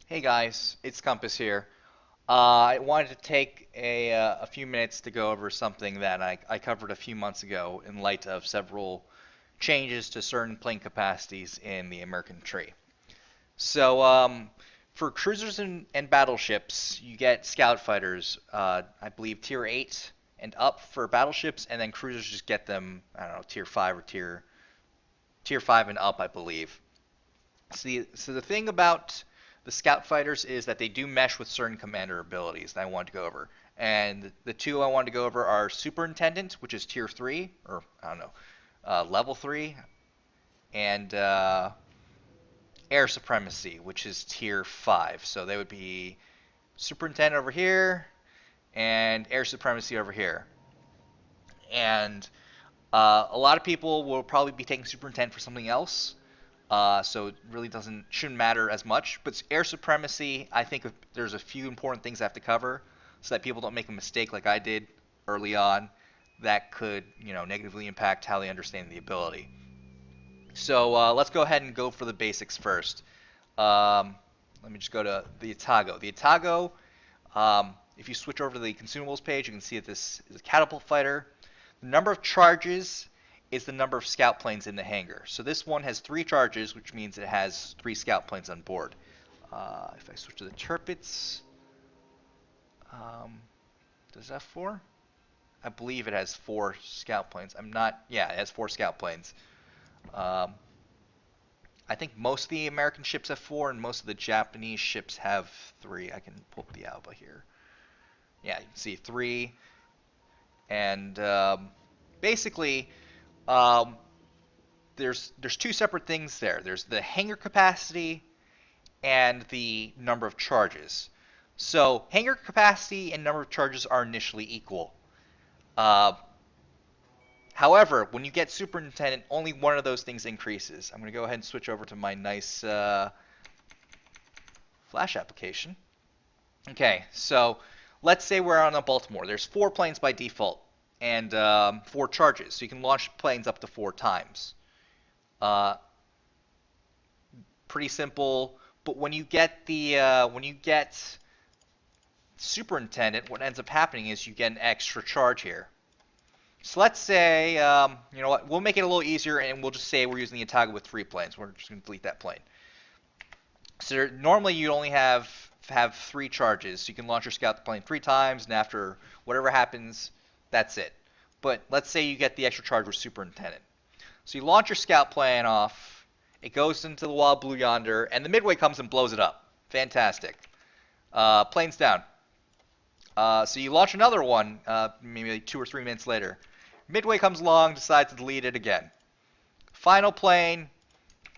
Hey guys, it's Compass here. I wanted to take a few minutes to go over something that I covered a few months ago in light of several changes to certain plane capacities in the American tree. So, for cruisers and battleships, you get scout fighters, I believe tier 8 and up for battleships, and then cruisers just get them, I don't know, tier 5 or tier 5 and up, I believe. So the thing about the scout fighters is that they do mesh with certain commander abilities that I want to go over. And the two I want to go over are Superintendent, which is tier 3, or I don't know, level 3, and Air Supremacy, which is tier 5. So they would be Superintendent over here and Air Supremacy over here. And a lot of people will probably be taking Superintendent for something else. So it really shouldn't matter as much. But air supremacy, I think there's a few important things I have to cover so that people don't make a mistake like I did early on that could, negatively impact how they understand the ability. So let's go ahead and go for the basics first. Let me just go to the Atago. The Atago, if you switch over to the consumables page, you can see that this is a catapult fighter. The number of charges is the number of scout planes in the hangar. So this one has 3 charges, which means it has 3 scout planes on board. If I switch to the turrets, does that have 4? I believe it has 4 scout planes. Yeah, it has 4 scout planes. I think most of the American ships have 4, and most of the Japanese ships have 3. I can pull up the Alba here. Yeah, you can see 3. And basically, there's 2 separate things there. There's the hangar capacity and the number of charges. So hangar capacity and number of charges are initially equal. Uh, However, when you get Superintendent, only one of those things increases. I'm going to go ahead and switch over to my nice Flash application. Okay, so let's say we're on a Baltimore. There's 4 planes by default and 4 charges, so you can launch planes up to 4 times. Pretty simple. But when you get Superintendent, what ends up happening is you get an extra charge here. So let's say, you know what, we'll make it a little easier and we'll just say we're using the Atago with 3 planes. We're just going to delete that plane. So normally you only have 3 charges. So you can launch your scout plane 3 times, and after whatever happens, that's it. But let's say you get the extra charge with Superintendent. So you launch your scout plane off, it goes into the wild blue yonder, and the Midway comes and blows it up. Fantastic. Plane's down. So you launch another one, maybe like 2 or 3 minutes later. Midway comes along, decides to delete it again. Final plane,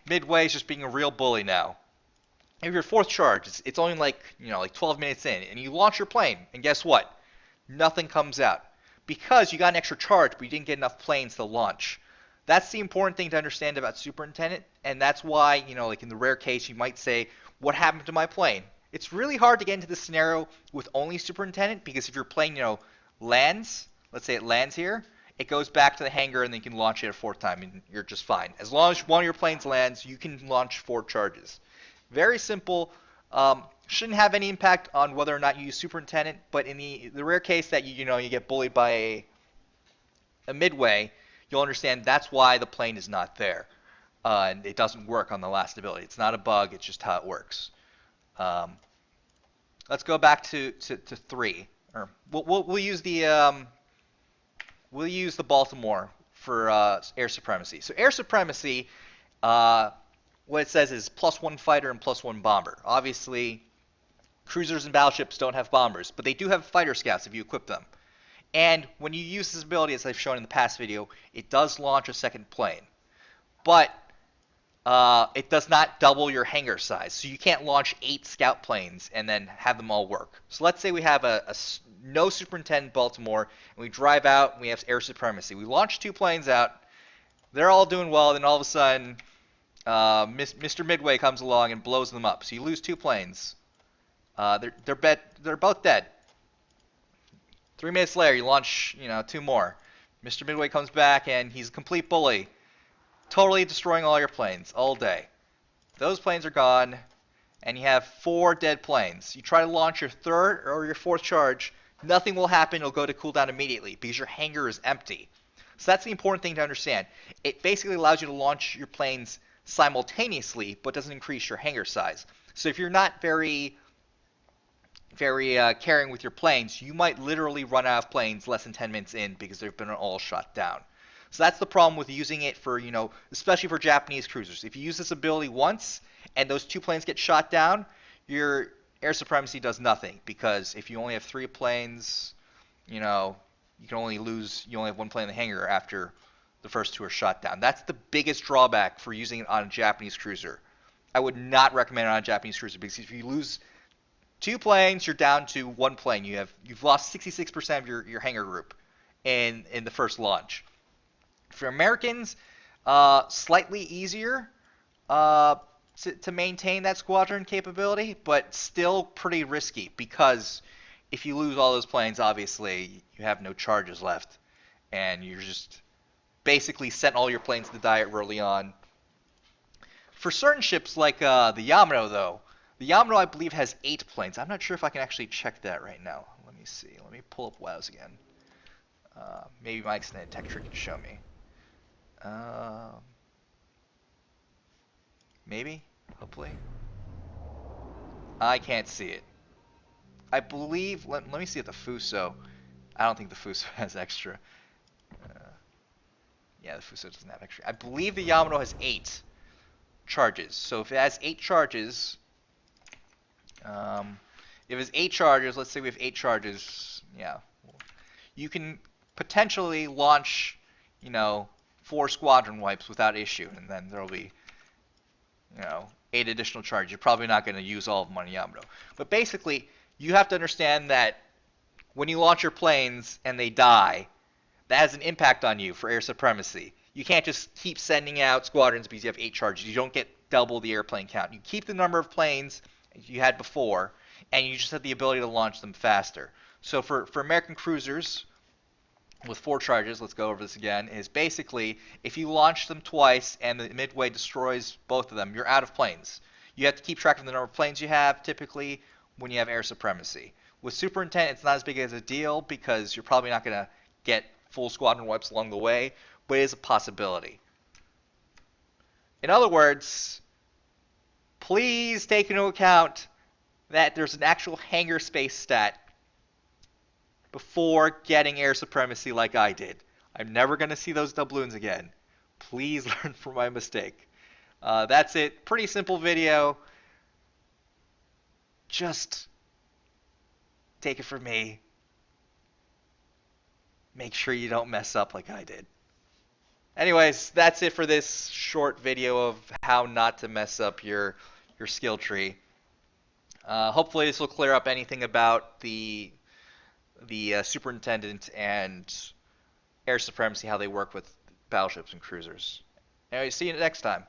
Midway's just being a real bully now. If your 4th charge, it's only like 12 minutes in, and you launch your plane, and guess what? Nothing comes out. Because you got an extra charge, but you didn't get enough planes to launch. That's the important thing to understand about Superintendent, and that's why, like in the rare case, you might say, what happened to my plane? It's really hard to get into this scenario with only Superintendent, because if your plane, lands, let's say it lands here, it goes back to the hangar and then you can launch it a 4th time and you're just fine. As long as one of your planes lands, you can launch 4 charges. Very simple. Shouldn't have any impact on whether or not you use Superintendent, but in the rare case that you get bullied by a Midway, you'll understand that's why the plane is not there. And it doesn't work on the last ability. It's not a bug, it's just how it works. Let's go back to 3. Or we'll use the Baltimore for air supremacy. So air supremacy, what it says is +1 fighter and +1 bomber. Obviously, cruisers and battleships don't have bombers, but they do have fighter scouts if you equip them. And when you use this ability, as I've shown in the past video, it does launch a 2nd plane. But it does not double your hangar size. So you can't launch 8 scout planes and then have them all work. So let's say we have no Superintendent Baltimore, and we drive out, and we have air supremacy. We launch 2 planes out. They're all doing well, then all of a sudden, Mr. Midway comes along and blows them up. So you lose 2 planes. They're both dead. 3 minutes later, you launch 2 more. Mr. Midway comes back, and he's a complete bully. Totally destroying all your planes all day. Those planes are gone, and you have 4 dead planes. You try to launch your 3rd or your 4th charge, nothing will happen. It'll go to cooldown immediately because your hangar is empty. So that's the important thing to understand. It basically allows you to launch your planes simultaneously, but doesn't increase your hangar size. So if you're not very caring with your planes, you might literally run out of planes less than 10 minutes in because they've been all shot down. So that's the problem with using it for, especially for Japanese cruisers. If you use this ability once and those 2 planes get shot down, your air supremacy does nothing, because if you only have 3 planes, you only have 1 plane in the hangar after the first 2 are shot down. That's the biggest drawback for using it on a Japanese cruiser. I would not recommend it on a Japanese cruiser, because if you lose 2 planes, you're down to 1 plane. You've lost 66% of your hangar group in the first launch. For Americans, slightly easier to maintain that squadron capability, but still pretty risky, because if you lose all those planes, obviously you have no charges left, and you're just basically sent all your planes to die early on. For certain ships like the Yamato, though, the Yamato, I believe, has 8 planes. I'm not sure if I can actually check that right now. Let me see. Let me pull up WoWs again. Maybe my extended tech trick can show me. Maybe? Hopefully. I can't see it. I believe... Let me see at the Fuso. I don't think the Fuso has extra. Yeah, the Fuso doesn't have extra. I believe the Yamato has 8 charges. So if it has 8 charges... if it's 8 charges, let's say we have 8 charges, yeah. You can potentially launch, 4 squadron wipes without issue, and then there'll be, 8 additional charges. You're probably not going to use all of them on Yamato. But basically, you have to understand that when you launch your planes and they die, that has an impact on you for air supremacy. You can't just keep sending out squadrons because you have 8 charges. You don't get double the airplane count. You keep the number of planes you had before, and you just have the ability to launch them faster. So for American cruisers with 4 charges, let's go over this again, is basically if you launch them twice and the midway destroys both of them, you're out of planes. You have to keep track of the number of planes you have, typically, when you have air supremacy. With Superintendent, it's not as big as a deal because you're probably not going to get full squadron wipes along the way, but it is a possibility. In other words, please take into account that there's an actual hangar space stat before getting air supremacy like I did. I'm never going to see those doubloons again. Please learn from my mistake. That's it. Pretty simple video. Just take it from me. Make sure you don't mess up like I did. Anyways, that's it for this short video of how not to mess up your skill tree. Hopefully this will clear up anything about the Superintendent and air supremacy, how they work with battleships and cruisers. Anyway, see you next time.